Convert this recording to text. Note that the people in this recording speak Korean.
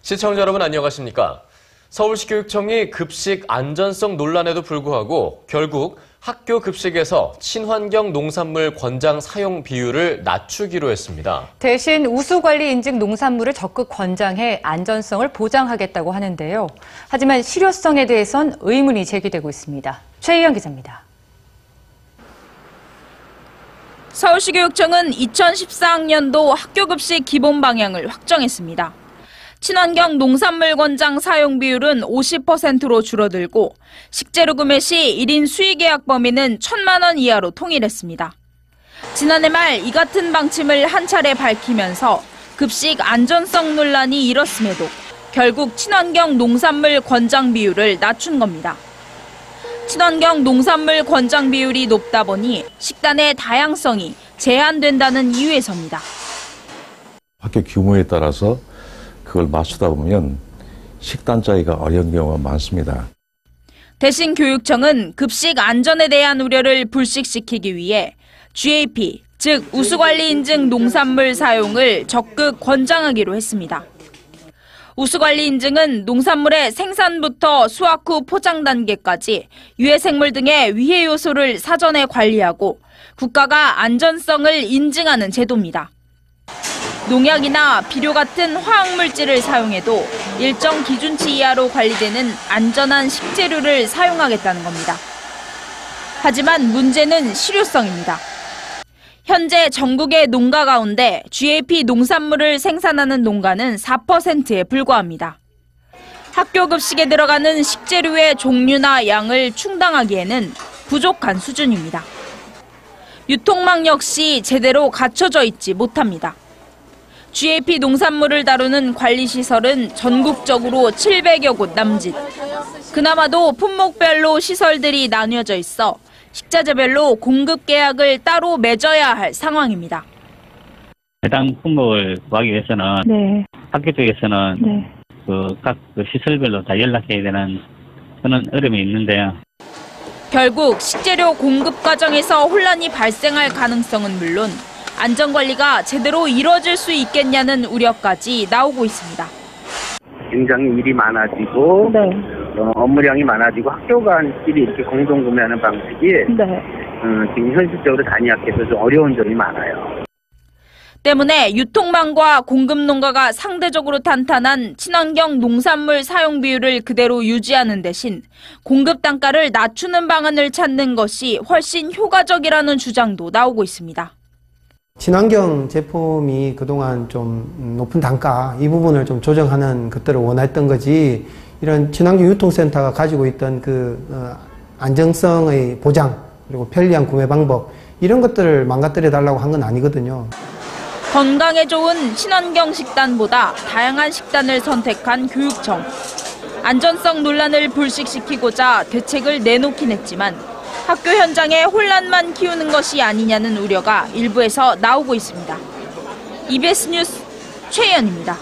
시청자 여러분 안녕하십니까? 서울시 교육청이 급식 안전성 논란에도 불구하고 결국 학교 급식에서 친환경 농산물 권장 사용 비율을 낮추기로 했습니다. 대신 우수관리 인증 농산물을 적극 권장해 안전성을 보장하겠다고 하는데요. 하지만 실효성에 대해선 의문이 제기되고 있습니다. 최희영 기자입니다. 서울시 교육청은 2014학년도 학교급식 기본 방향을 확정했습니다. 친환경 농산물 권장 사용 비율은 50%로 줄어들고 식재료 구매 시 1인 수의계약 범위는 1,000만 원 이하로 통일했습니다. 지난해 말 이 같은 방침을 한 차례 밝히면서 급식 안전성 논란이 일었음에도 결국 친환경 농산물 권장 비율을 낮춘 겁니다. 친환경 농산물 권장 비율이 높다 보니 식단의 다양성이 제한된다는 이유에서입니다. 학교 규모에 따라서 그걸 맞추다 보면 식단 짜기가 어려운 경우가 많습니다. 대신 교육청은 급식 안전에 대한 우려를 불식시키기 위해 GAP, 즉 우수관리 인증 농산물 사용을 적극 권장하기로 했습니다. 우수관리 인증은 농산물의 생산부터 수확 후 포장 단계까지 유해생물 등의 위해 요소를 사전에 관리하고 국가가 안전성을 인증하는 제도입니다. 농약이나 비료 같은 화학물질을 사용해도 일정 기준치 이하로 관리되는 안전한 식재료를 사용하겠다는 겁니다. 하지만 문제는 실효성입니다. 현재 전국의 농가 가운데 GAP 농산물을 생산하는 농가는 4%에 불과합니다. 학교 급식에 들어가는 식재료의 종류나 양을 충당하기에는 부족한 수준입니다. 유통망 역시 제대로 갖춰져 있지 못합니다. GAP 농산물을 다루는 관리시설은 전국적으로 700여 곳 남짓. 그나마도 품목별로 시설들이 나뉘어져 있어 식자재별로 공급 계약을 따로 맺어야 할 상황입니다. 해당 품목을 구하기 위해서는 학교 쪽에서는 각 시설별로 다 연락해야 되는 그런 어려움이 있는데요. 결국 식재료 공급 과정에서 혼란이 발생할 가능성은 물론 안전관리가 제대로 이뤄질 수 있겠냐는 우려까지 나오고 있습니다. 굉장히 일이 많아지고 업무량이 많아지고 학교 간끼리 이렇게 공동 구매하는 방식이 지금 현실적으로 단위학교에서 좀 어려운 점이 많아요. 때문에 유통망과 공급 농가가 상대적으로 탄탄한 친환경 농산물 사용 비율을 그대로 유지하는 대신 공급 단가를 낮추는 방안을 찾는 것이 훨씬 효과적이라는 주장도 나오고 있습니다. 친환경 제품이 그동안 좀 높은 단가 이 부분을 좀 조정하는 것들을 원했던 거지 이런 친환경 유통센터가 가지고 있던 안정성의 보장 그리고 편리한 구매 방법 이런 것들을 망가뜨려 달라고 한 건 아니거든요. 건강에 좋은 친환경 식단보다 다양한 식단을 선택한 교육청. 안전성 논란을 불식시키고자 대책을 내놓긴 했지만 학교 현장에 혼란만 키우는 것이 아니냐는 우려가 일부에서 나오고 있습니다. EBS 뉴스 최희연입니다.